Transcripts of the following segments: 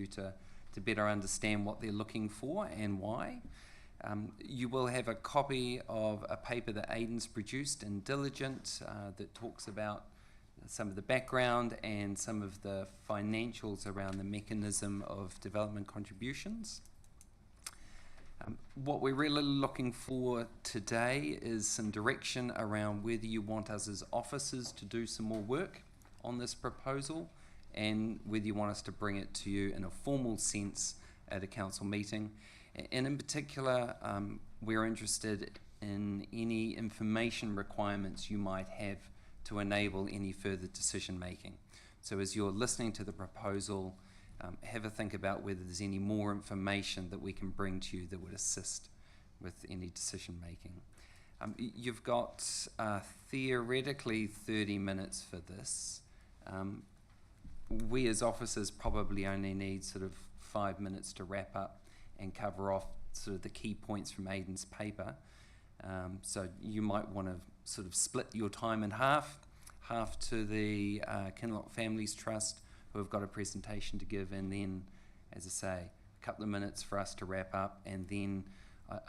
you to better understand what they're looking for and why. You will have a copy of a paper that Aidan's produced in Diligent that talks about some of the background and some of the financials around the mechanism of development contributions. What we're really looking for today is some direction around whether you want us as officers to do some more work on this proposal and whether you want us to bring it to you in a formal sense at a council meeting. And in particular, we're interested in any information requirements you might have to enable any further decision making. So as you're listening to the proposal, have a think about whether there's any more information that we can bring to you that would assist with any decision making. You've got theoretically 30 minutes for this. We as officers probably only need sort of 5 minutes to wrap up and cover off sort of the key points from Aidan's paper. So you might want to sort of split your time in half to the Kinloch Families Trust, who have got a presentation to give, and then, as I say, a couple of minutes for us to wrap up, and then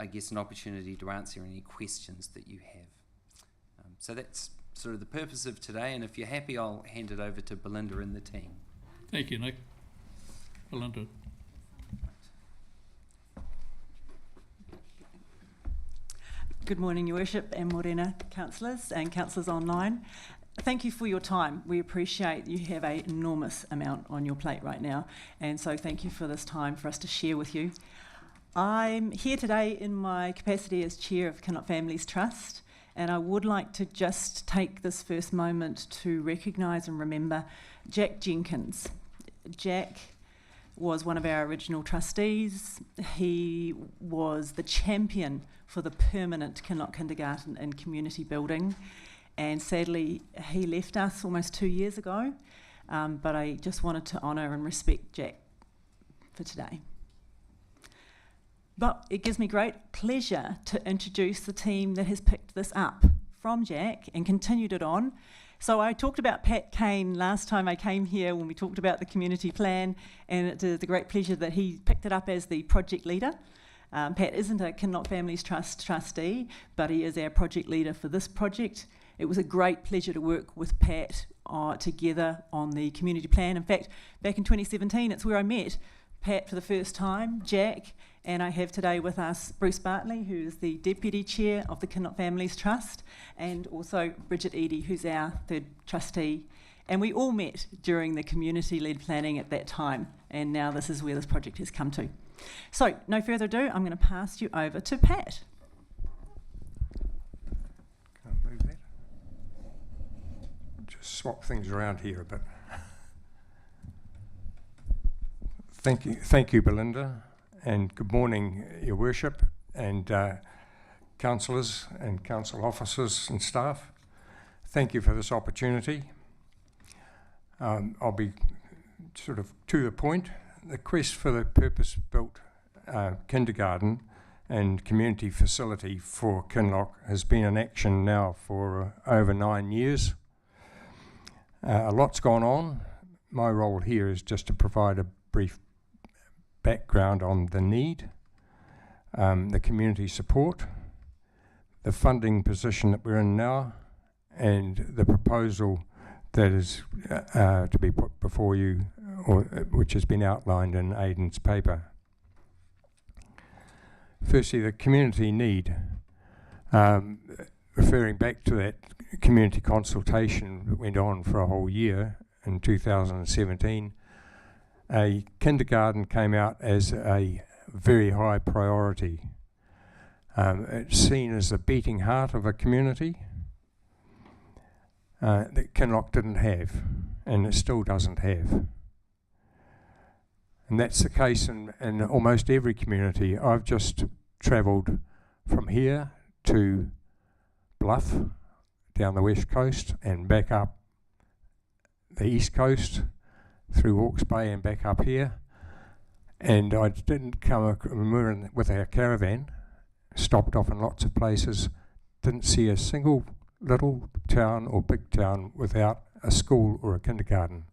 I guess an opportunity to answer any questions that you have. So that's sort of the purpose of today, and if you're happy, I'll hand it over to Belinda and the team. Thank you, Nick. Belinda. Good morning, Your Worship, and Morena councillors and councillors online. Thank you for your time. We appreciate you have an enormous amount on your plate right now, and so thank you for this time for us to share with you. I'm here today in my capacity as Chair of Kinloch Families Trust, and I would like to just take this first moment to recognise and remember Jack Jenkins. Jack was one of our original trustees. He was the champion for the permanent Kinloch kindergarten and community building. And sadly, he left us almost 2 years ago, but I just wanted to honour and respect Jack for today. But it gives me great pleasure to introduce the team that has picked this up from Jack and continued it on. So I talked about Pat Kane last time I came here when we talked about the community plan, and it is a great pleasure that he picked it up as the project leader. Pat isn't a Kinloch Families Trust trustee, but he is our project leader for this project. It was a great pleasure to work with Pat together on the community plan. In fact, back in 2017, it's where I met Pat for the first time, Jack, and I have today with us Bruce Bartley, who is the Deputy Chair of the Kinloch Families Trust, and also Bridget Eadie, who's our third trustee. And we all met during the community-led planning at that time, and now this is where this project has come to. So, no further ado, I'm going to pass you over to Pat. Swap things around here a bit. Thank you, Belinda, and good morning, Your Worship, and councillors and council officers and staff. Thank you for this opportunity. I'll be sort of to the point. The quest for the purpose-built kindergarten and community facility for Kinloch has been in action now for over 9 years. A lot's gone on. My role here is just to provide a brief background on the need, the community support, the funding position that we're in now, and the proposal that is to be put before you, which has been outlined in Aidan's paper. Firstly, the community need. Referring back to that community consultation that went on for a whole year in 2017, a kindergarten came out as a very high priority. It's seen as the beating heart of a community that Kinloch didn't have, and it still doesn't have. And that's the case in almost every community. I've just travelled from here to Bluff, down the west coast, and back up the east coast, through Hawke's Bay and back up here. And I didn't come, we were with our caravan, stopped off in lots of places, didn't see a single little town or big town without a school or a kindergarten.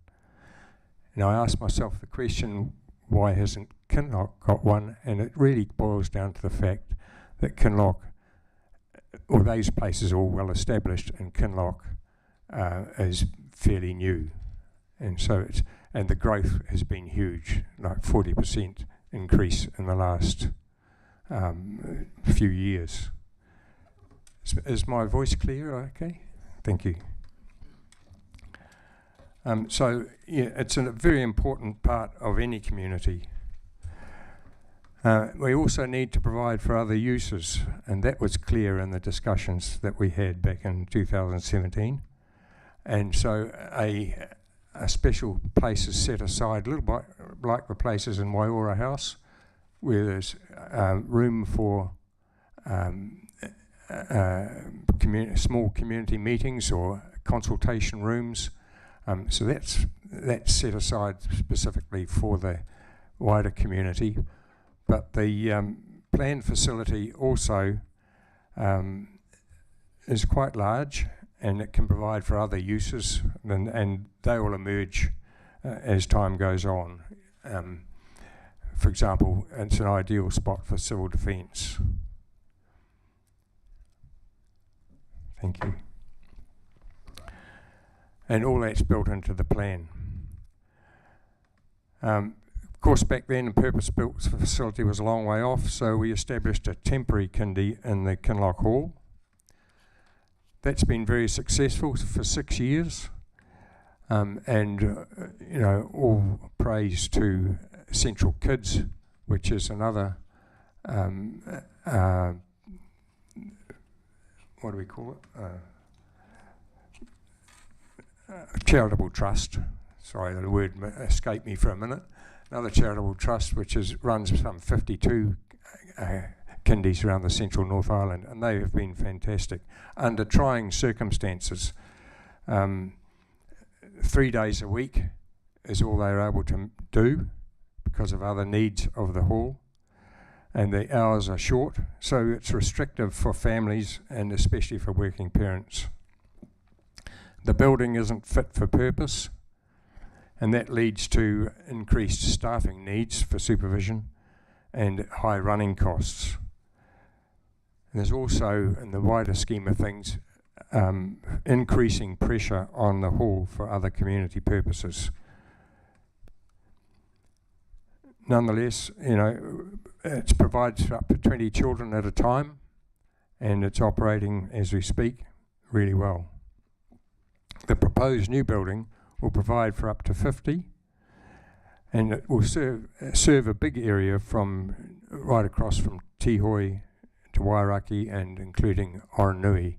And I asked myself the question, why hasn't Kinloch got one? And it really boils down to the fact that Kinloch, or those places are all well established, and Kinloch is fairly new. And so and the growth has been huge, like 40% increase in the last few years. Is my voice clear? Okay, thank you. So yeah, it's a very important part of any community. We also need to provide for other uses, and that was clear in the discussions that we had back in 2017. And so a special place is set aside, a little bit like the places in Waiora House, where there's room for small community meetings or consultation rooms. So that's set aside specifically for the wider community. But the planned facility also is quite large, and it can provide for other uses, and they will emerge as time goes on. For example, it's an ideal spot for civil defence. Thank you. And all that's built into the plan. Of course, back then, a purpose-built facility was a long way off, so we established a temporary kindy in the Kinloch Hall. That's been very successful for 6 years, and you know, all praise to Central Kids, which is another what do we call it? Charitable trust. Sorry, the word escaped me for a minute. Another charitable trust which runs some 52 kindies around the central North Island, and they have been fantastic under trying circumstances. 3 days a week is all they're able to do because of other needs of the hall, and the hours are short, so it's restrictive for families and especially for working parents. The building isn't fit for purpose, and that leads to increased staffing needs for supervision and high running costs. And there's also, in the wider scheme of things, increasing pressure on the hall for other community purposes. Nonetheless, you know, it provides for up to 20 children at a time, and it's operating as we speak really well. The proposed new building will provide for up to 50, and it will serve a big area from right across from Tihoi to Wairaki and including Oranui.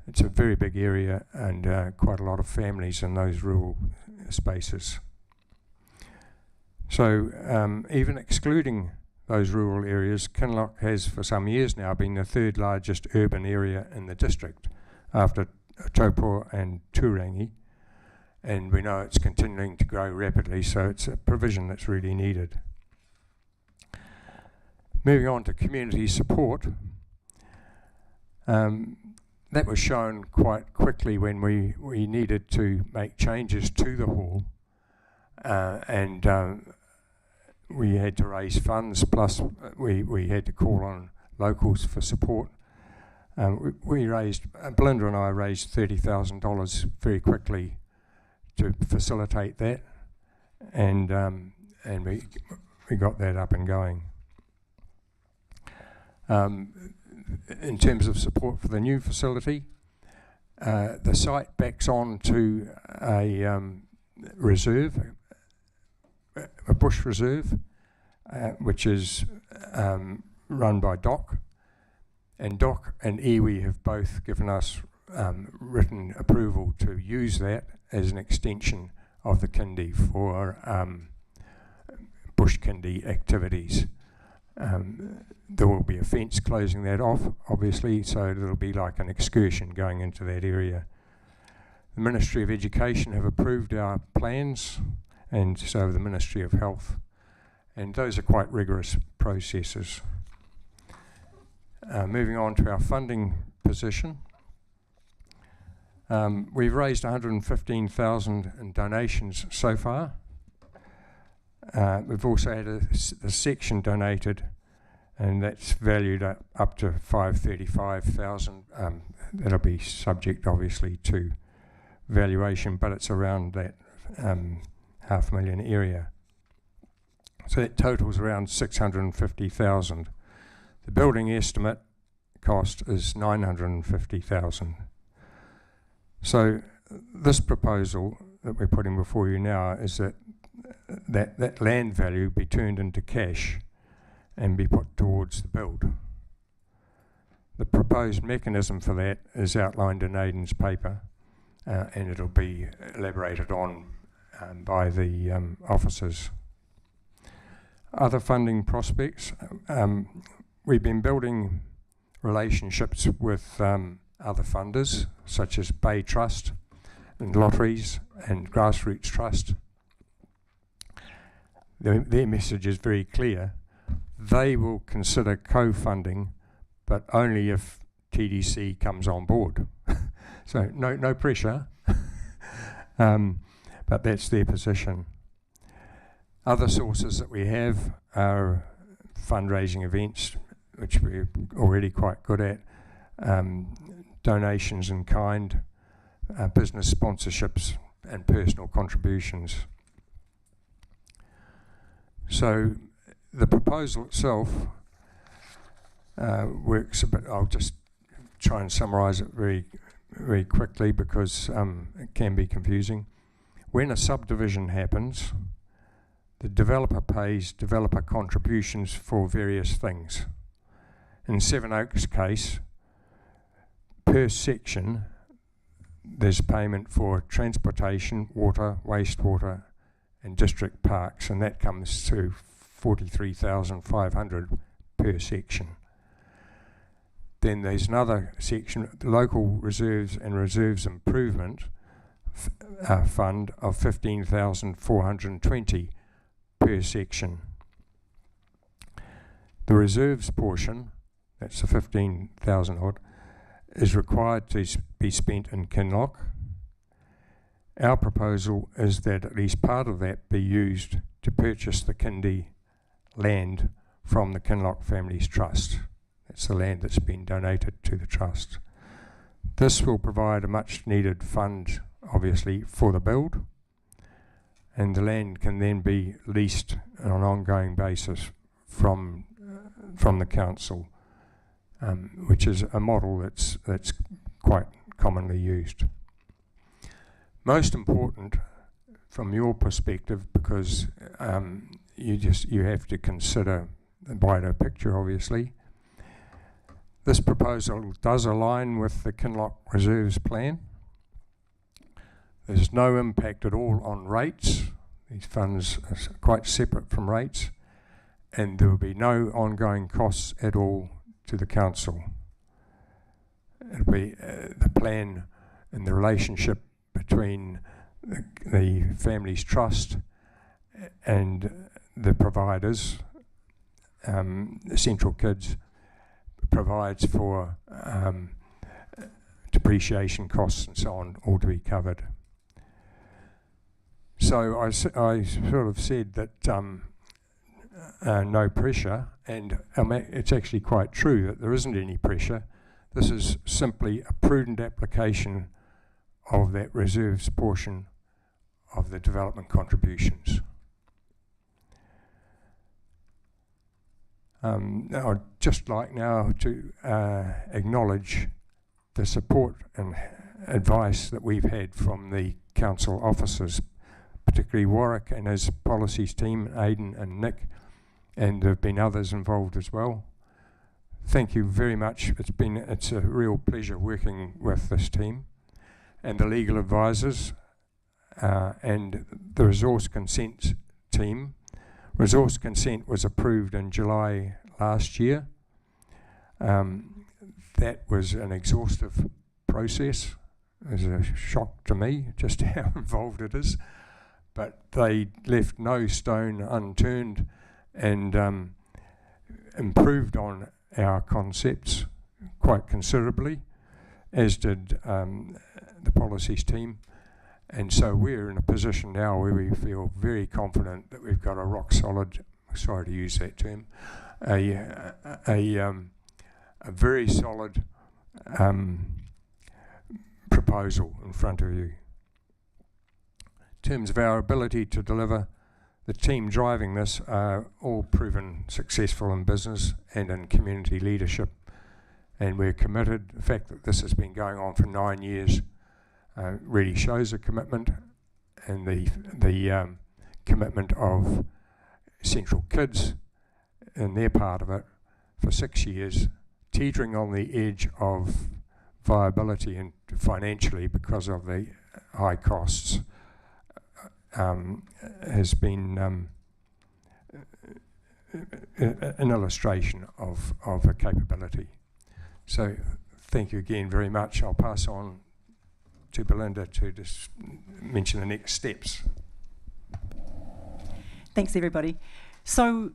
It's a very big area and quite a lot of families in those rural spaces. So even excluding those rural areas, Kinloch has for some years now been the third largest urban area in the district after Taupo and Turangi, and we know it's continuing to grow rapidly, so it's a provision that's really needed. Moving on to community support, that was shown quite quickly when we needed to make changes to the hall, and we had to raise funds, plus we had to call on locals for support. We raised, Belinda and I raised $30,000 very quickly to facilitate that, and we got that up and going. In terms of support for the new facility, the site backs on to a reserve, a bush reserve, which is run by DOC. And DOC and iwi have both given us written approval to use that as an extension of the kindy for bush kindy activities. There will be a fence closing that off, obviously, so it'll be like an excursion going into that area. The Ministry of Education have approved our plans, and so the Ministry of Health, and those are quite rigorous processes. Moving on to our funding position, we've raised $115,000 in donations so far. We've also had a section donated, and that's valued up to $535,000. That'll be subject, obviously, to valuation, but it's around that $500,000 area. So that totals around $650,000. The building estimate cost is $950,000. So this proposal that we're putting before you now is that land value be turned into cash and be put towards the build. The proposed mechanism for that is outlined in Aidan's paper, and it'll be elaborated on by the officers. Other funding prospects. We've been building relationships with other funders, such as Bay Trust and Lotteries and Grassroots Trust. Their message is very clear. They will consider co-funding, but only if TDC comes on board. So no pressure, but that's their position. Other sources that we have are fundraising events, which we're already quite good at, donations in kind, business sponsorships, and personal contributions. So the proposal itself works a bit. I'll just try and summarise it very, very quickly because it can be confusing. When a subdivision happens, the developer pays developer contributions for various things. In Seven Oaks' case, per section, there's payment for transportation, water, wastewater, and district parks, and that comes to $43,500 per section. Then there's another section, the local reserves and reserves improvement fund of $15,420 per section. The reserves portion, that's the 15,000 odd, is required to be spent in Kinloch. Our proposal is that at least part of that be used to purchase the Kindy land from the Kinloch Families Trust. That's the land that's been donated to the trust. This will provide a much needed fund, obviously, for the build, and the land can then be leased on an ongoing basis from the council, which is a model that's quite commonly used. Most important from your perspective, because you have to consider the wider picture, obviously. This proposal does align with the Kinloch Reserves Plan. There's no impact at all on rates. These funds are quite separate from rates, and there will be no ongoing costs at all to the council. It'll be the plan and the relationship between the Families Trust and the providers, the Central Kids, provides for depreciation costs and so on, all to be covered. So I sort of said that no pressure, and it's actually quite true that there isn't any pressure. This is simply a prudent application of that reserves portion of the development contributions. I'd just like now to acknowledge the support and advice that we've had from the council officers, particularly Warwick and his policies team, Aidan and Nick, and there have been others involved as well. Thank you very much. It's a real pleasure working with this team, and the legal advisors and the resource consent team. Resource consent was approved in July last year. That was an exhaustive process. It was a shock to me just how involved it is, but they left no stone unturned and improved on our concepts quite considerably, as did the policies team. And so we're in a position now where we feel very confident that we've got a rock solid, sorry to use that term, a very solid proposal in front of you. In terms of our ability to deliver, the team driving this are all proven successful in business and in community leadership, and we're committed. The fact that this has been going on for 9 years really shows a commitment, and the commitment of Central Kids in their part of it for 6 years, teetering on the edge of viability and financially because of the high costs, has been an illustration of a capability. So thank you again very much. I'll pass on to Belinda to just mention the next steps. Thanks, everybody. So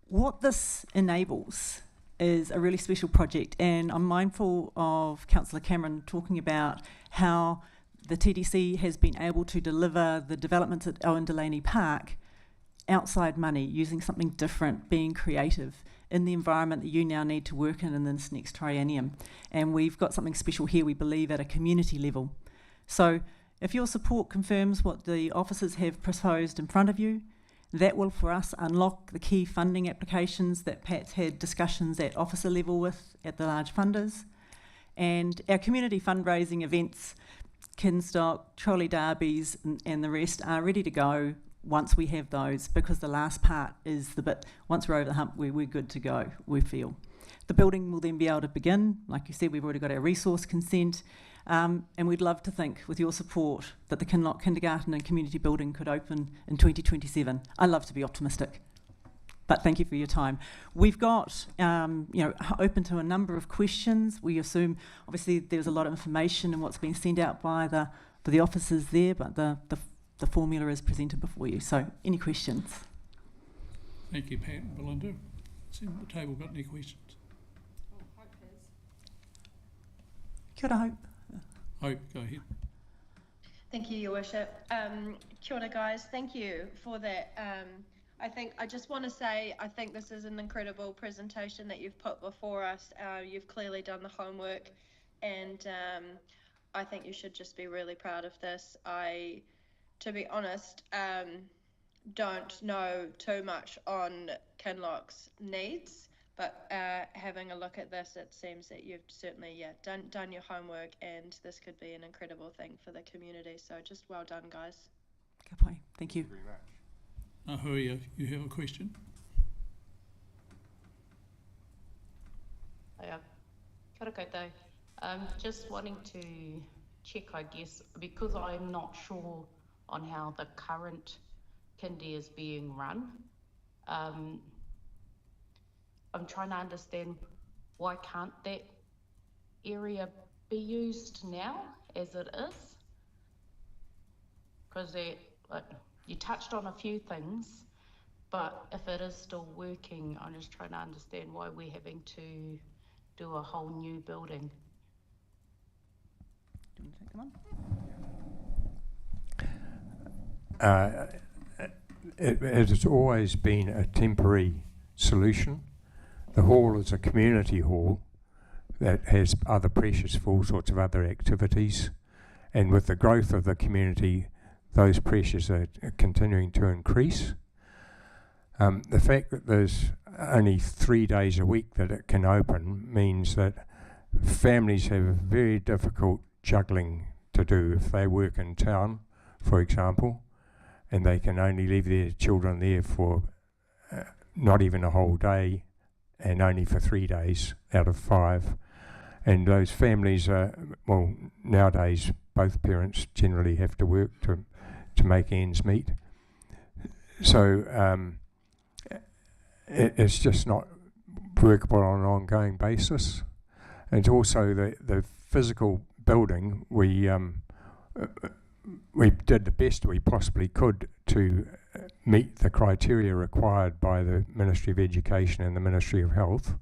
what this enables is a really special project, and I'm mindful of Councillor Cameron talking about how the TDC has been able to deliver the developments at Owen Delaney Park outside money, using something different, being creative in the environment that you now need to work in this next triennium. And we've got something special here, we believe, at a community level. So if your support confirms what the officers have proposed in front of you, that will, for us, unlock the key funding applications that Pat's had discussions at officer level with at the large funders. And our community fundraising events, Kinloch, trolley derbies and the rest are ready to go once we have those, because the last part is the bit, once we're over the hump, we're good to go, we feel. The building will then be able to begin. Like you said, we've already got our resource consent, and we'd love to think, with your support, that the Kinloch Kindergarten and Community Building could open in 2027. I love to be optimistic, but thank you for your time. We've got, open to a number of questions. We assume, obviously, there's a lot of information in what's been sent out by the officers there, but the formula is presented before you. So, any questions? Thank you, Pat and Belinda. See if the table got any questions. Kia ora, Hope. Hope, go ahead. Thank you, Your Worship. Kia ora, guys. Thank you for that. I just want to say, I think this is an incredible presentation that you've put before us. You've clearly done the homework, and I think you should just be really proud of this. To be honest, don't know too much on Kinloch's needs, but having a look at this, it seems that you've certainly done your homework, and this could be an incredible thing for the community. So just well done, guys. Ka pai. Thank you. Very much. Hui, you have a question? Kia ora koutou. Just wanting to check, I guess, because I'm not sure on how the current kindy is being run. I'm trying to understand, why can't that area be used now as it is? Because you touched on a few things, but if it is still working, I'm just trying to understand why we're having to do a whole new building. Do you want to take them on? It has always been a temporary solution. The hall is a community hall that has other pressures for all sorts of other activities, and with the growth of the community, those pressures are continuing to increase. The fact that there's only 3 days a week that it can open means that families have very difficult juggling to do if they work in town, for example, and they can only leave their children there for not even a whole day, and only for 3 days out of 5. And those families are, well, nowadays both parents generally have to work to make ends meet. So it's just not workable on an ongoing basis. And also the physical building, we did the best we possibly could to meet the criteria required by the Ministry of Education and the Ministry of Health.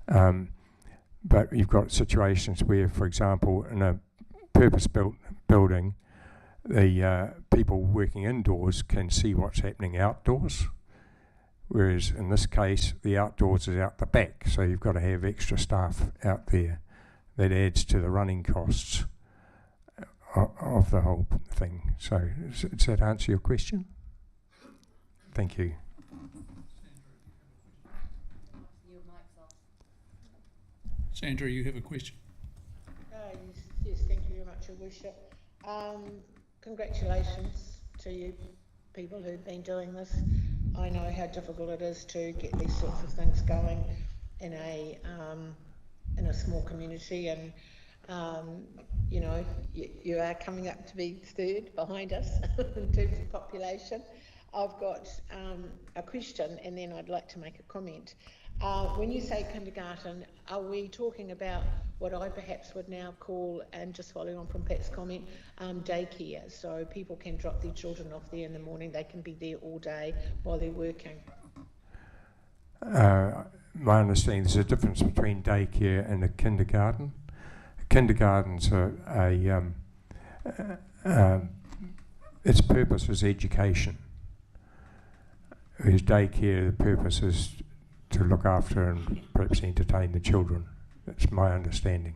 But you've got situations where, for example, in a purpose-built building, the people working indoors can see what's happening outdoors, whereas in this case the outdoors is out the back, so you've got to have extra staff out there. That adds to the running costs of the whole thing. So does that answer your question? Thank you. Sandra, you have a question? Yes, thank you very much, Your Worship. Congratulations to you people who've been doing this. I know how difficult it is to get these sorts of things going in a small community, and you know, you are coming up to be third behind us in terms of population. I've got a question, and then I'd like to make a comment. When you say kindergarten, are we talking about what I perhaps would now call, and just following on from Pat's comment, daycare? So people can drop their children off there in the morning, they can be there all day while they're working. My understanding, there's a difference between daycare and a kindergarten. Kindergarten's its purpose is education, whereas daycare, the purpose is to look after and perhaps entertain the children. That's my understanding.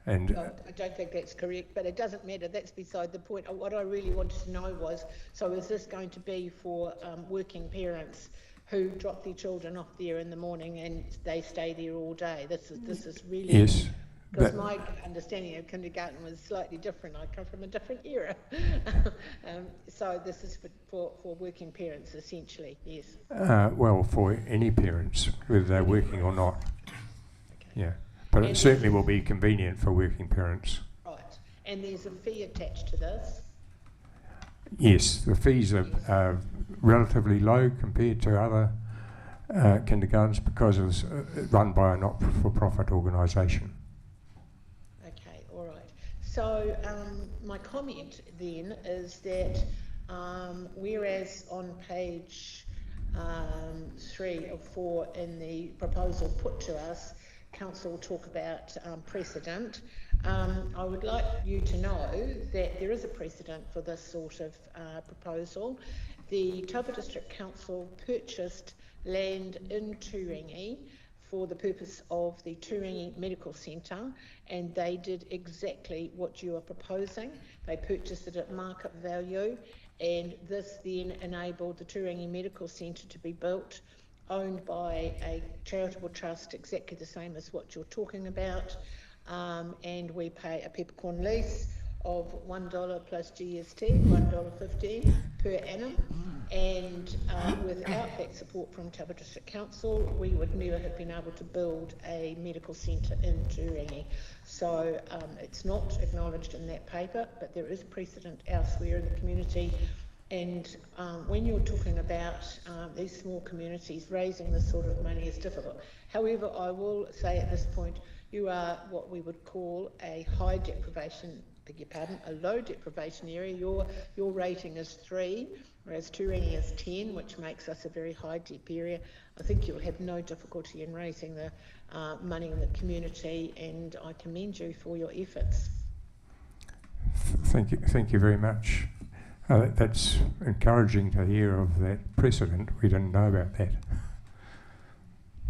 And well, I don't think that's correct, but it doesn't matter. That's beside the point. What I really wanted to know was, so is this going to be for working parents who drop their children off there in the morning and they stay there all day? This is really, yes, because my understanding of kindergarten was slightly different. I come from a different era. So this is for working parents, essentially, yes. well, for any parents, whether they're working or not. Okay. Yeah, but it certainly will be convenient for working parents. Right, and there's a fee attached to this? Yes, the fees are relatively low compared to other kindergartens because it's run by a not-for-profit organisation. Okay, all right. So my comment then is that whereas on page 3 of 4 in the proposal put to us, Council talk about precedent, I would like you to know that there is a precedent for this sort of proposal. The Taupo District Council purchased land in Turangi for the purpose of the Turangi Medical Centre, and they did exactly what you are proposing. They purchased it at market value, and this then enabled the Turangi Medical Centre to be built, owned by a charitable trust exactly the same as what you're talking about, and we pay a peppercorn lease of $1 plus GST, $1.15 per annum, and without that support from Taupo District Council, we would never have been able to build a medical centre in Turangi. So it's not acknowledged in that paper, but there is precedent elsewhere in the community. And when you're talking about these small communities, raising this sort of money is difficult. However, I will say at this point, you are what we would call a high deprivation, beg your pardon, a low deprivation area. Your rating is 3, whereas Turangi is 10, which makes us a very high dep area. I think you'll have no difficulty in raising the money in the community, and I commend you for your efforts. Thank you very much. That's encouraging to hear of that precedent. We didn't know about that.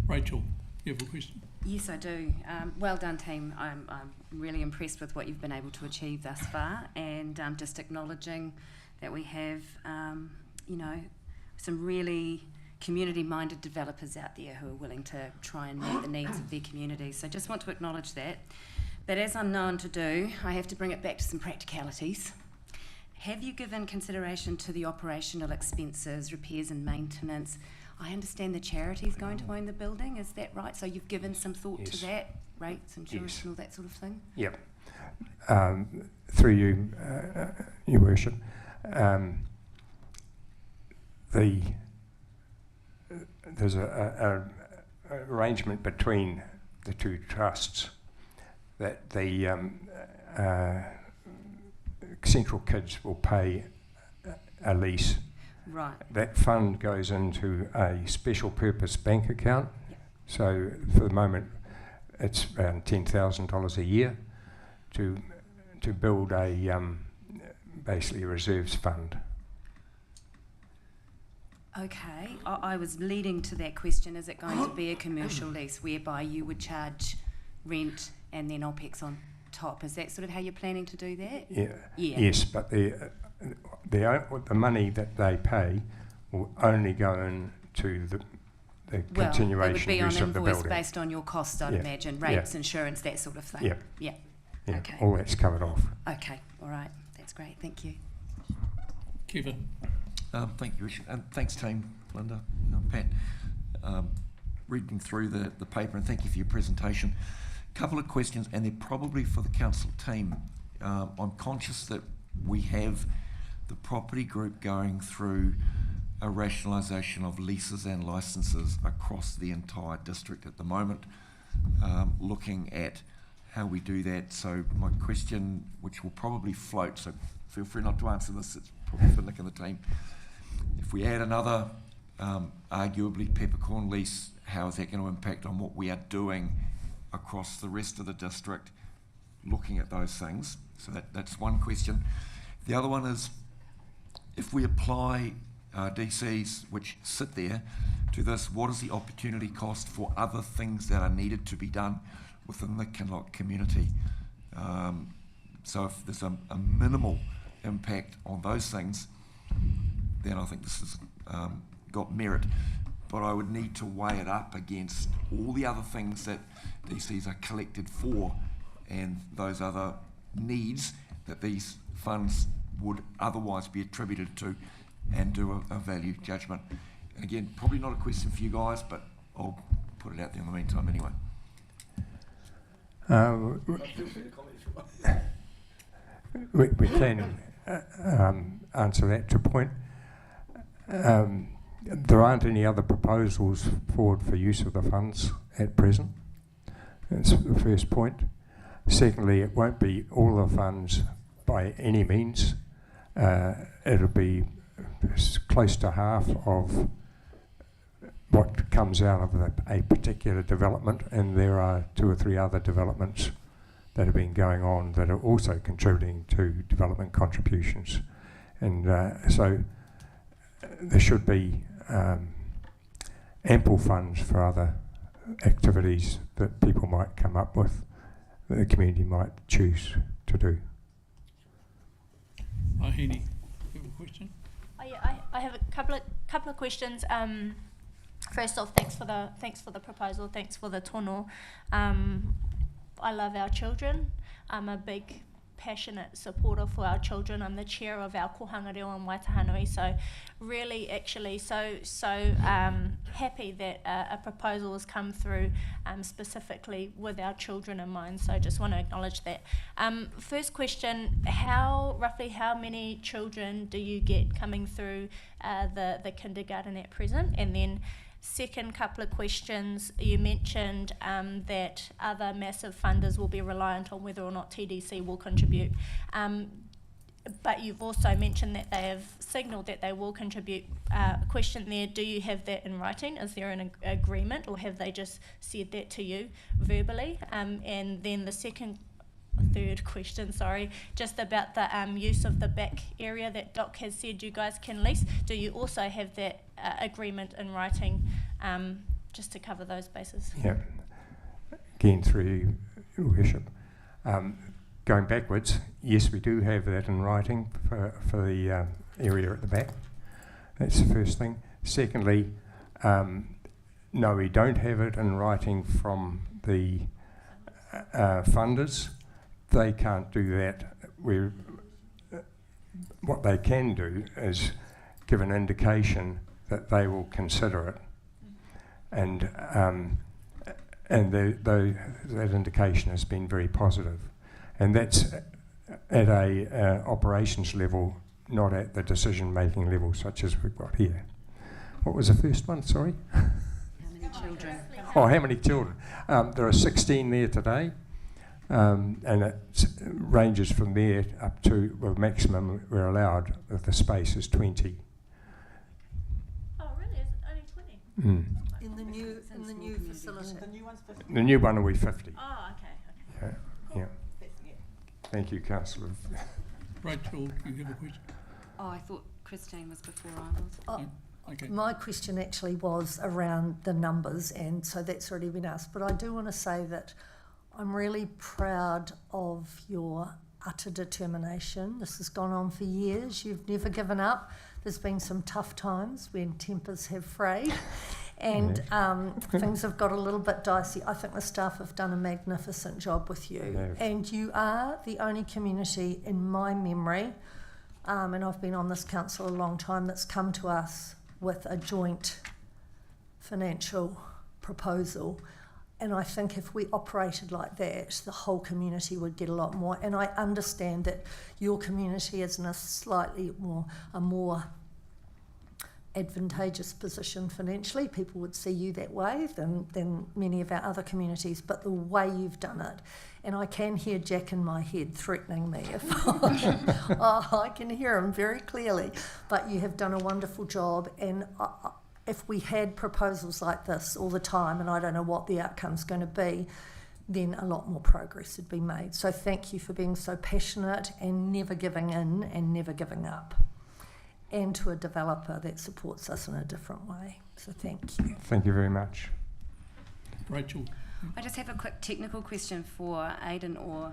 Rachel, you have a question? Yes, I do. Well done, team. I'm really impressed with what you've been able to achieve thus far, and just acknowledging that we have, some really community-minded developers out there who are willing to try and meet the needs of their communities. So just want to acknowledge that. But as I'm known to do, I have to bring it back to some practicalities. Have you given consideration to the operational expenses, repairs and maintenance? I understand the charity is going to own the building, is that right? So you've given some thought to that, rates, insurance and all that sort of thing? Yep. Through you, Your Worship, there's a arrangement between the two trusts that the Central Kids will pay a lease. Right. That fund goes into a special purpose bank account. Yep. So for the moment, it's around $10,000 a year to build a basically reserves fund. Okay, I was leading to that question. Is it going to be a commercial lease whereby you would charge rent and then OPEX on top? Is that sort of how you're planning to do that? Yeah. Yeah. Yes, but the money that they pay will only go into the continuation it would be use on of the invoice building. based on your costs, I'd Yeah. imagine, rates, insurance, that sort of thing. Yeah. Yeah. Yeah, Okay. all that's covered off. Okay, all right, that's great, thank you. Kevin. Thank you, Richard, and thanks, team, Linda, Pat. Reading through the paper, and thank you for your presentation. Couple of questions, and they're probably for the council team. I'm conscious that we have the property group going through a rationalisation of leases and licences across the entire district at the moment, looking at how we do that. So my question, which will probably float, so feel free not to answer this, it's probably for Nick and the team. If we add another, arguably peppercorn lease, how is that going to impact on what we are doing across the rest of the district, looking at those things? So that's one question. The other one is, if we apply DCs which sit there to this, what is the opportunity cost for other things that are needed to be done within the Kinloch community? So if there's a minimal impact on those things, then I think this has got merit. But I would need to weigh it up against all the other things that DCs are collected for and those other needs that these funds would otherwise be attributed to, and do a value judgment. Again, probably not a question for you guys, but I'll put it out there in the meantime anyway. We can answer that to a point. There aren't any other proposals forward for use of the funds at present. That's the first point. Secondly, it won't be all the funds by any means. It'll be close to half of what comes out of a particular development, and there are 2 or 3 other developments that have been going on that are also contributing to development contributions. And so there should be ample funds for other activities that people might come up with, that the community might choose to do. Ahini, you have a question? I have a couple of questions. First off, thanks for the proposal. Thanks for the tono. I love our children. I'm a big, passionate supporter for our children. I'm the chair of our kohanga reo in Waitahanui, so really, actually, so happy that a proposal has come through specifically with our children in mind. So I just want to acknowledge that. First question: roughly how many children do you get coming through the kindergarten at present? And then, second couple of questions, you mentioned that other massive funders will be reliant on whether or not TDC will contribute. But you've also mentioned that they have signalled that they will contribute. Question there, do you have that in writing? Is there an agreement, or have they just said that to you verbally? And then the third question, just about the use of the back area that Doc has said you guys can lease. Do you also have that agreement in writing, just to cover those bases? Yeah. Again, through your worship. Going backwards, yes, we do have that in writing for the area at the back. That's the first thing. Secondly, no, we don't have it in writing from the funders. They can't do that. What they can do is give an indication that they will consider it, and that indication has been very positive, and that's at a operations level, not at the decision-making level such as we've got here. What was the first one? Sorry. How many children? Oh, how many children? There are 16 there today. And it ranges from there up to, well, maximum we're allowed with the space is 20. Oh, really? Is it only 20? In the new facility. The new one will be 50. Oh, okay. Yeah. Thank you, Councillor. Rachel, do you have a question? Oh, I thought Christine was before I was. Okay. My question actually was around the numbers, and so that's already been asked. But I do want to say that I'm really proud of your utter determination. This has gone on for years. You've never given up. There's been some tough times when tempers have frayed and things have got a little bit dicey. I think the staff have done a magnificent job with you. And you are the only community in my memory, and I've been on this council a long time, that's come to us with a joint financial proposal. And I think if we operated like that, the whole community would get a lot more. And I understand that your community is in a more advantageous position financially. People would see you that way than many of our other communities. But the way you've done it, and I can hear Jack in my head threatening me. I can hear him very clearly. But you have done a wonderful job, and if we had proposals like this all the time, and I don't know what the outcome's going to be, then a lot more progress would be made. So thank you for being so passionate and never giving in and never giving up. And to a developer that supports us in a different way. So thank you. Thank you very much. Rachel. I just have a quick technical question for Aidan, or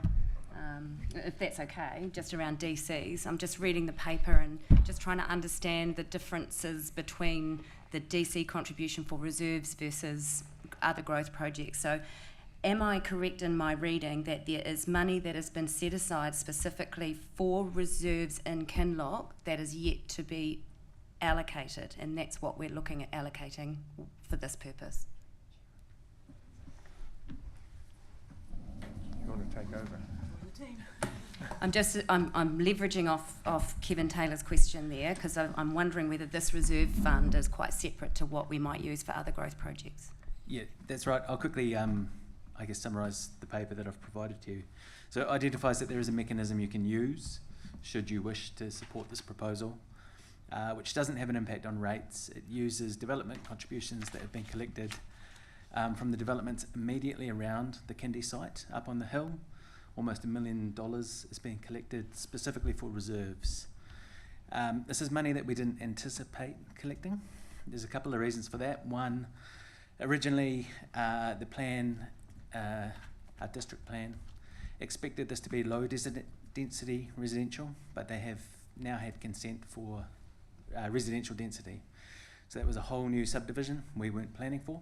if that's okay, just around DCs. I'm just reading the paper and just trying to understand the differences between the DC contribution for reserves versus other growth projects. So am I correct in my reading that there is money that has been set aside specifically for reserves in Kinloch that is yet to be allocated, and that's what we're looking at allocating for this purpose? You want to take over? I'm leveraging off Kevin Taylor's question there, because I'm wondering whether this reserve fund is quite separate to what we might use for other growth projects. Yeah, that's right. I'll quickly, summarise the paper that I've provided to you. So it identifies that there is a mechanism you can use should you wish to support this proposal, which doesn't have an impact on rates. It uses development contributions that have been collected from the developments immediately around the Kindy site up on the hill. Almost $1 million is being collected specifically for reserves. This is money that we didn't anticipate collecting. There's a couple of reasons for that. One, originally the plan, our district plan, expected this to be low density residential, but they have now had consent for residential density. So that was a whole new subdivision we weren't planning for.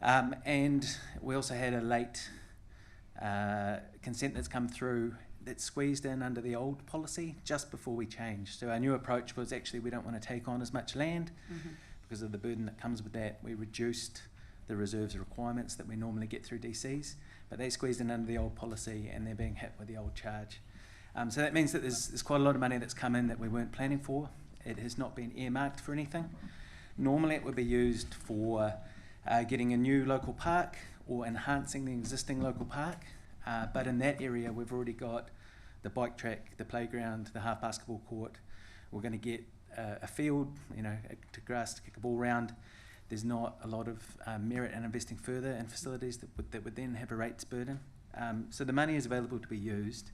And we also had a late consent that's come through that's squeezed in under the old policy just before we changed. So our new approach was actually we don't want to take on as much land because of the burden that comes with that. We reduced the reserves requirements that we normally get through DCs, but they squeezed in under the old policy and they're being hit with the old charge. So that means that there's quite a lot of money that's come in that we weren't planning for. It has not been earmarked for anything. Normally it would be used for getting a new local park or enhancing the existing local park, but in that area we've already got the bike track, the playground, the half basketball court. We're going to get a field, to grass to kick a ball round. There's not a lot of merit in investing further in facilities that would then have a rates burden. So the money is available to be used.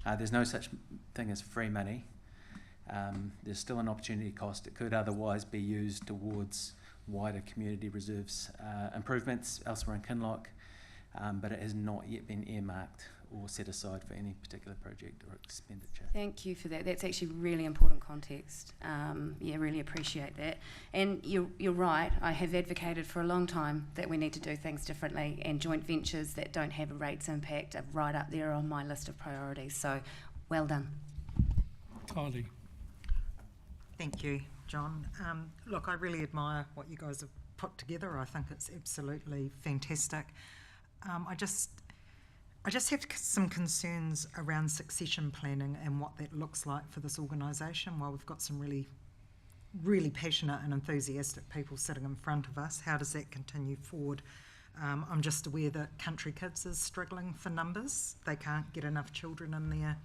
There's no such thing as free money. There's still an opportunity cost. It could otherwise be used towards wider community reserves improvements elsewhere in Kinloch, but it has not yet been earmarked or set aside for any particular project or expenditure. Thank you for that. That's actually really important context. Really appreciate that. And you're right, I have advocated for a long time that we need to do things differently, and joint ventures that don't have a rates impact are right up there on my list of priorities. So well done. Kylie. Thank you, John. Look, I really admire what you guys have put together. I think it's absolutely fantastic. I just have some concerns around succession planning and what that looks like for this organisation. While we've got some really, really passionate and enthusiastic people sitting in front of us, how does that continue forward? I'm just aware that Country Kids is struggling for numbers. They can't get enough children in there.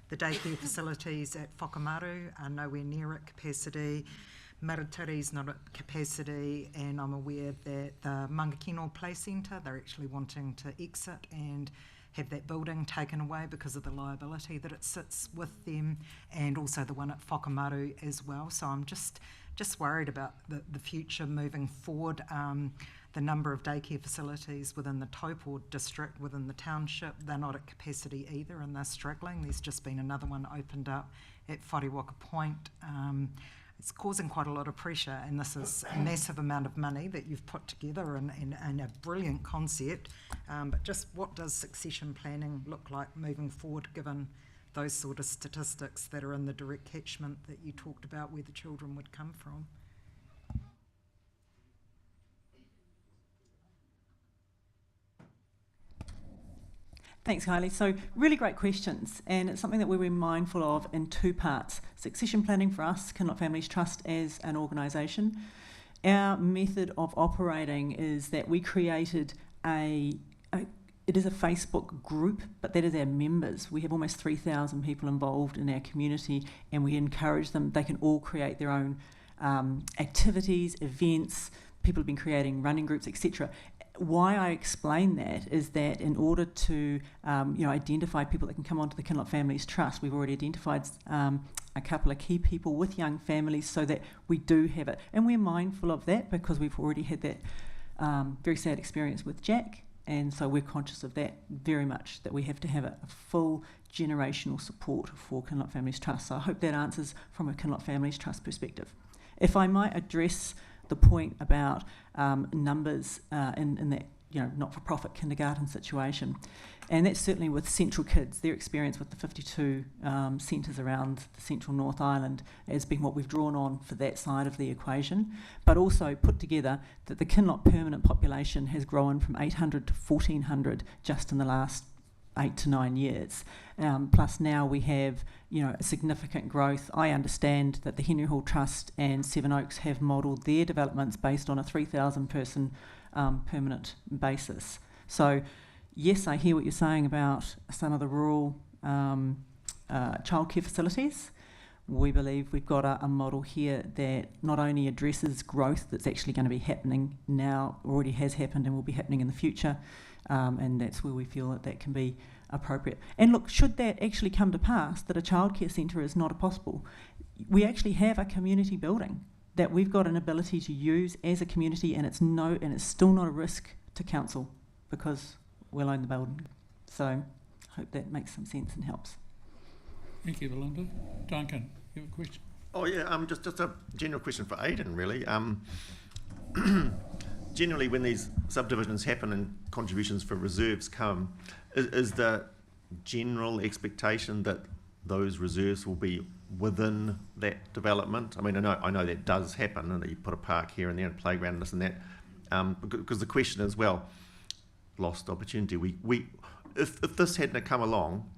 The daycare facilities at Whakamaru are nowhere near at capacity. Maratiri's not at capacity, and I'm aware that the Mangakino Play Centre, they're actually wanting to exit and have that building taken away because of the liability that it sits with them, and also the one at Whakamaru as well. So I'm just worried about the future moving forward. The number of daycare facilities within the Taupo district, within the township, they're not at capacity either, and they're struggling. There's just been another one opened up at Whariwaka Point. It's causing quite a lot of pressure, and this is a massive amount of money that you've put together and a brilliant concept. But just what does succession planning look like moving forward, given those sort of statistics that are in the direct catchment that you talked about, where the children would come from? Thanks, Kylie. So really great questions, and it's something that we're mindful of in two parts. Succession planning for us, Kinloch Families Trust, as an organisation. Our method of operating is that we created it is a Facebook group, but that is our members. We have almost 3,000 people involved in our community, and we encourage them. They can all create their own activities, events. People have been creating running groups, etc. Why I explain that is that in order to identify people that can come onto the Kinloch Families Trust, we've already identified a couple of key people with young families so that we do have it. And we're mindful of that because we've already had that very sad experience with Jack, and so we're conscious of that very much, that we have to have a full generational support for Kinloch Families Trust. So I hope that answers from a Kinloch Families Trust perspective. If I might address the point about numbers in that not-for-profit kindergarten situation, and that's certainly with Central Kids, their experience with the 52 centres around the Central North Island has been what we've drawn on for that side of the equation, but also put together that the Kinloch permanent population has grown from 800 to 1,400 just in the last 8 to 9 years. Plus now we have, a significant growth. I understand that the Henry Hall Trust and Seven Oaks have modelled their developments based on a 3,000 person permanent basis. So yes, I hear what you're saying about some of the rural childcare facilities. We believe we've got a model here that not only addresses growth that's actually going to be happening now, already has happened and will be happening in the future, and that's where we feel that can be appropriate. And look, should that actually come to pass, that a childcare centre is not possible, we actually have a community building that we've got an ability to use as a community, and it's still not a risk to council because we'll own the building. So I hope that makes some sense and helps. Thank you, Belinda. Duncan, you have a question? Oh yeah, just a general question for Aidan, really. Generally, when these subdivisions happen and contributions for reserves come, is the general expectation that those reserves will be within that development? I mean, I know that does happen, and that you put a park here and there, and playground, and this and that. Because the question is, well, lost opportunity. If this hadn't come along,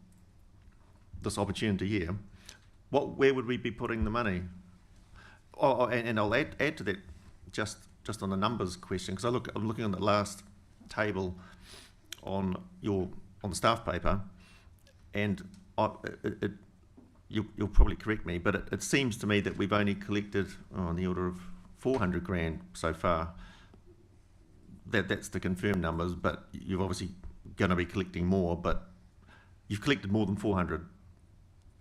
this opportunity here, where would we be putting the money? And I'll add to that just on the numbers question, because I'm looking on the last table on the staff paper, and you'll probably correct me, but it seems to me that we've only collected on the order of 400 grand so far. That's the confirmed numbers, but you're obviously going to be collecting more, but you've collected more than 400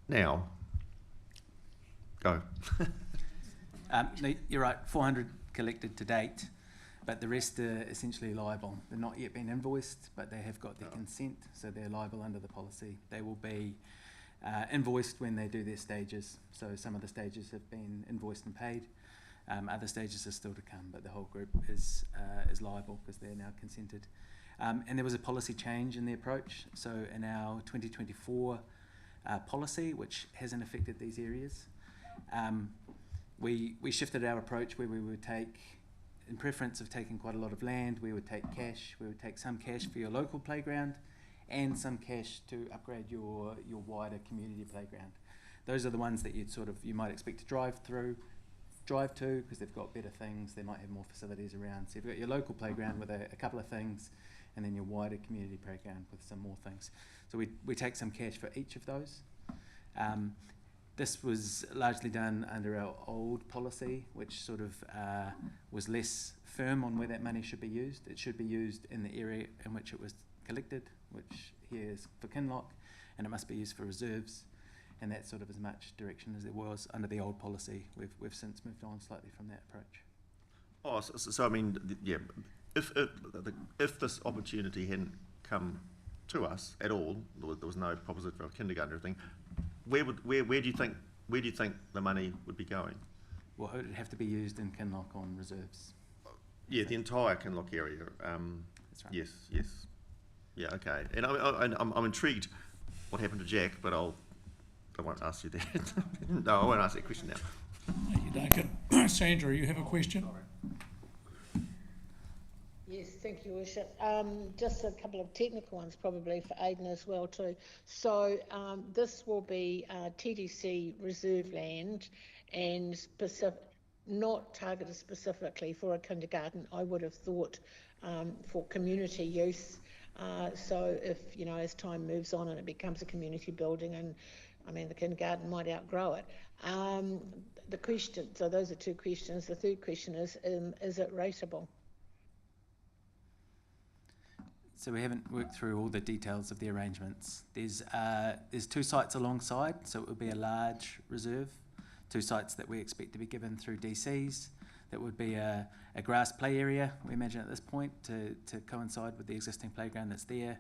now. Go. No, you're right, 400 collected to date, but the rest are essentially liable. They're not yet been invoiced, but they have got their consent, so they're liable under the policy. They will be invoiced when they do their stages. So some of the stages have been invoiced and paid. Other stages are still to come, but the whole group is liable because they're now consented. And there was a policy change in the approach. So in our 2024 policy, which hasn't affected these areas, we shifted our approach where we would take, in preference of taking quite a lot of land, we would take cash. We would take some cash for your local playground and some cash to upgrade your wider community playground. Those are the ones that you might expect to drive to because they've got better things. They might have more facilities around. So you've got your local playground with a couple of things, and then your wider community playground with some more things. So we take some cash for each of those. This was largely done under our old policy, which was less firm on where that money should be used. It should be used in the area in which it was collected, which here is for Kinloch, and it must be used for reserves, and that's sort of as much direction as there was under the old policy. We've since moved on slightly from that approach. Oh, so I mean, yeah, if this opportunity hadn't come to us at all, there was no proposition for kindergarten or anything, where do you think the money would be going? Well, it would have to be used in Kinloch on reserves. Yeah, the entire Kinloch area. That's right. Yes. Yeah, okay. And I'm intrigued what happened to Jack, but I won't ask you that. No, I won't ask that question now. Thank you, Duncan. Sandra, you have a question? Yes, thank you, Worship. Just a couple of technical ones probably for Aidan as well too. So this will be TDC reserve land and not targeted specifically for a kindergarten. I would have thought for community use. So if, as time moves on and it becomes a community building, and I mean the kindergarten might outgrow it. The question, so those are two questions. The third question is it rateable? So we haven't worked through all the details of the arrangements. There's two sites alongside, so it would be a large reserve, two sites that we expect to be given through DCs. That would be a grass play area, we imagine at this point, to coincide with the existing playground that's there.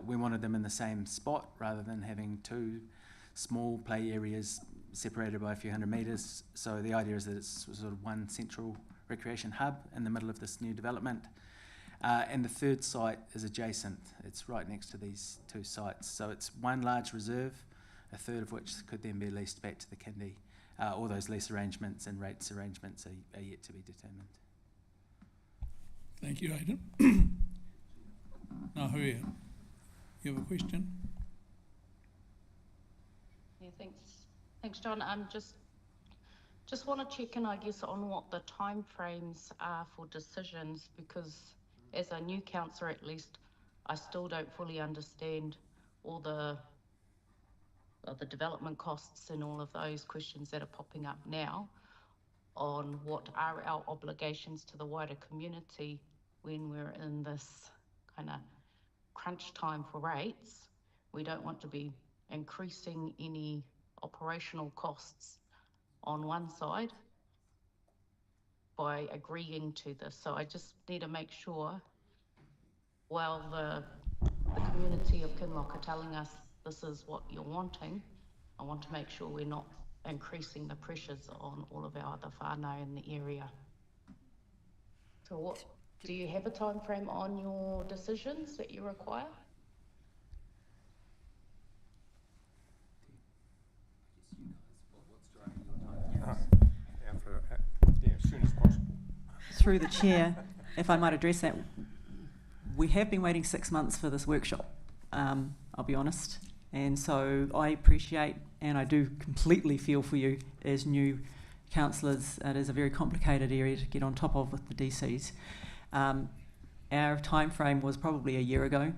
We wanted them in the same spot rather than having two small play areas separated by a few hundred metres. So the idea is that it's sort of one central recreation hub in the middle of this new development. And the third site is adjacent. It's right next to these two sites. So it's one large reserve, a third of which could then be leased back to the kindy. All those lease arrangements and rates arrangements are yet to be determined. Thank you, Aidan. Now, Huia, you have a question? Yeah, thanks, John. Just want to check in, I guess, on what the timeframes are for decisions, because as a new councillor, at least, I still don't fully understand all the development costs and all of those questions that are popping up now on what are our obligations to the wider community when we're in this kind of crunch time for rates. We don't want to be increasing any operational costs on one side by agreeing to this. So I just need to make sure, while the community of Kinloch are telling us this is what you're wanting, I want to make sure we're not increasing the pressures on all of our other whānau in the area. So what, do you have a time frame on your decisions that you require? As soon as possible. Through the chair, if I might address that, we have been waiting 6 months for this workshop, I'll be honest. And so I appreciate, and I do completely feel for you as new councillors. It is a very complicated area to get on top of with the DCs. Our time frame was probably a year ago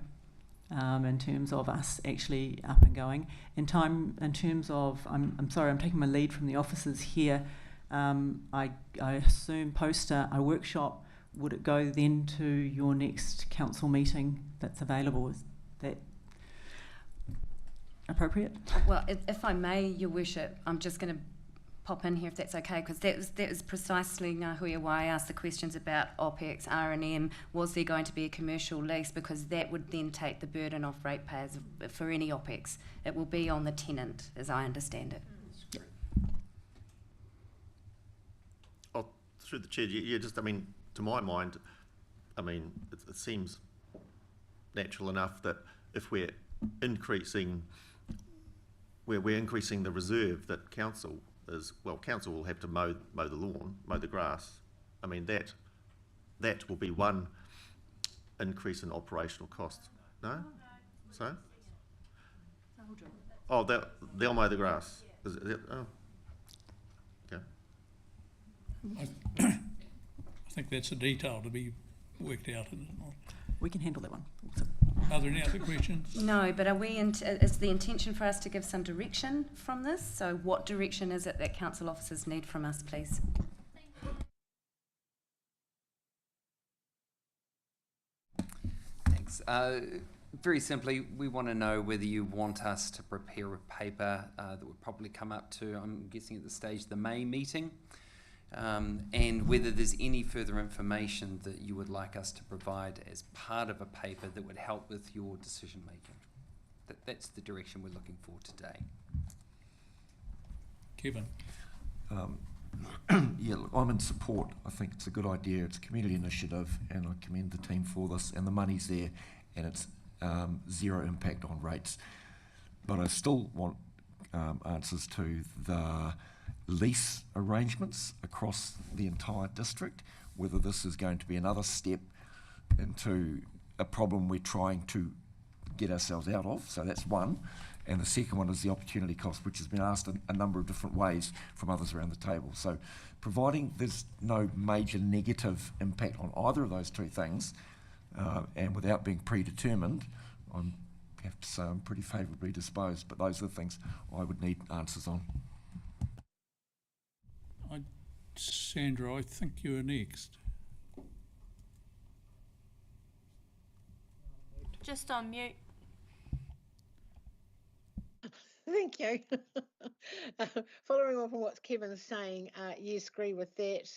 in terms of us actually up and going. In terms of, I'm sorry, I'm taking my lead from the officers here. I assume post a workshop, would it go then to your next council meeting that's available? Is that appropriate? Well, if I may, Your Worship, I'm just going to pop in here if that's okay, because that was precisely Ngāhui why I asked the questions about OPEX, R&M. Was there going to be a commercial lease? Because that would then take the burden off ratepayers for any OPEX. It will be on the tenant, as I understand it. Yep. Oh, through the chair, just, I mean, to my mind, I mean, it seems natural enough that if we're increasing the reserve that council will have to mow the lawn, mow the grass. I mean, that will be one increase in operational costs. No? So? Oh, they'll mow the grass. Is it, oh. Okay. I think that's a detail to be worked out, is it not? We can handle that one. Are there any other questions? No, but are we? Is the intention for us to give some direction from this? So, what direction is it that council officers need from us, please? Thanks. Very simply, we want to know whether you want us to prepare a paper that would probably come up to, I'm guessing at this stage, the May meeting, and whether there's any further information that you would like us to provide as part of a paper that would help with your decision making. That's the direction we're looking for today. Kevin. Yeah, look, I'm in support. I think it's a good idea. It's a community initiative, and I commend the team for this. And the money's there, and it's zero impact on rates. But I still want answers to the lease arrangements across the entire district, whether this is going to be another step into a problem we're trying to get ourselves out of. So that's one. And the second one is the opportunity cost, which has been asked in a number of different ways from others around the table. So providing there's no major negative impact on either of those two things, and without being predetermined, I have to say I'm pretty favourably disposed, but those are the things I would need answers on. Sandra, I think you're next. Just on mute. Thank you. Following on from what Kevin's saying, yes, agree with that.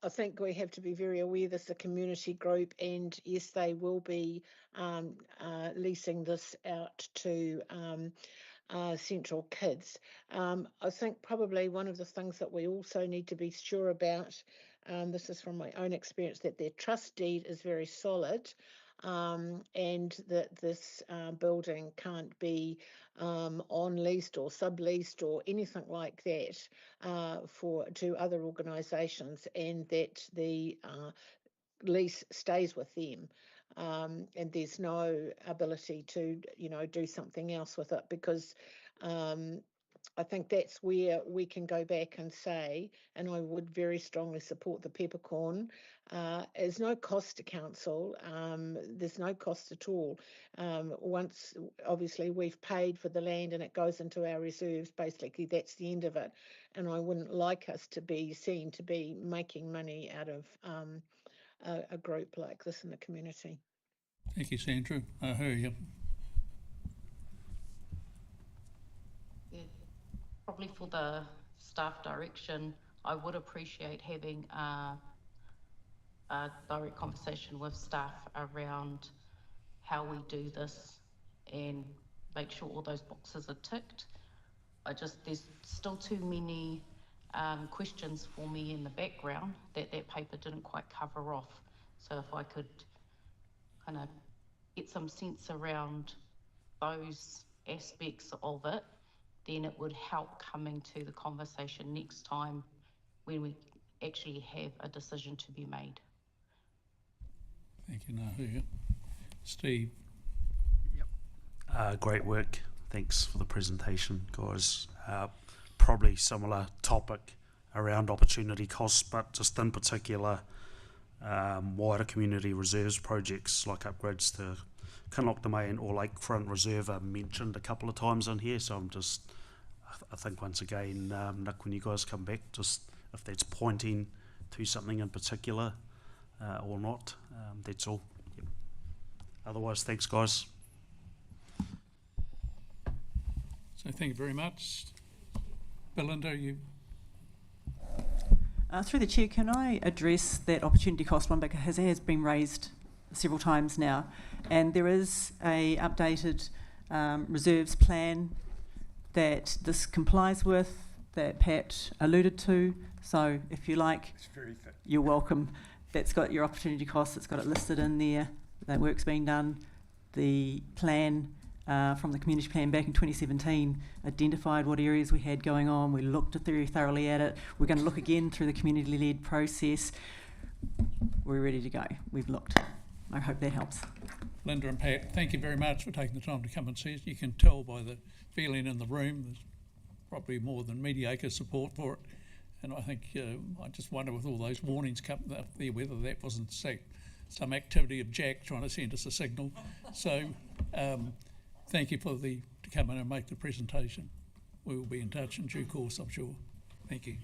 I think we have to be very aware this is a community group, and yes, they will be leasing this out to Central Kids. I think probably one of the things that we also need to be sure about, this is from my own experience, that their trust deed is very solid. And that this building can't be on leased or subleased or anything like that to other organisations, and that the lease stays with them. And there's no ability to, do something else with it, because I think that's where we can go back and say, and I would very strongly support the peppercorn. There's no cost to council. There's no cost at all. Once, obviously, we've paid for the land and it goes into our reserves, basically that's the end of it. And I wouldn't like us to be seen to be making money out of a group like this in the community. Thank you, Sandra. Hurry up. Probably for the staff direction, I would appreciate having a direct conversation with staff around how we do this and make sure all those boxes are ticked. There's still too many questions for me in the background that paper didn't quite cover off. So if I could kind of get some sense around those aspects of it, then it would help coming to the conversation next time when we actually have a decision to be made. Thank you, Nahu. Steve. Yep. Great work. Thanks for the presentation, guys. Probably similar topic around opportunity costs, but just in particular, wider community reserves projects like upgrades to Kinloch Domain or Lakefront Reserve are mentioned a couple of times in here, so I think once again, Nick, when you guys come back, just if that's pointing to something in particular or not, that's all. Yep. Otherwise, thanks, guys. So thank you very much. Belinda, you... Through the chair, can I address that opportunity cost one, because it has been raised several times now, and there is a updated reserves plan that this complies with, that Pat alluded to. So if you like, it's very thick. You're welcome. That's got your opportunity costs, it's got it listed in there, that work's being done. The plan from the community plan back in 2017 identified what areas we had going on. We looked very thoroughly at it. We're going to look again through the community-led process. We're ready to go. We've looked. I hope that helps. Linda and Pat, thank you very much for taking the time to come and see us. You can tell by the feeling in the room, there's probably more than mediocre support for it. And I think, I just wonder with all those warnings coming up there, whether that wasn't some activity of Jack trying to send us a signal. So thank you to come in and make the presentation. We will be in touch in due course, I'm sure. Thank you.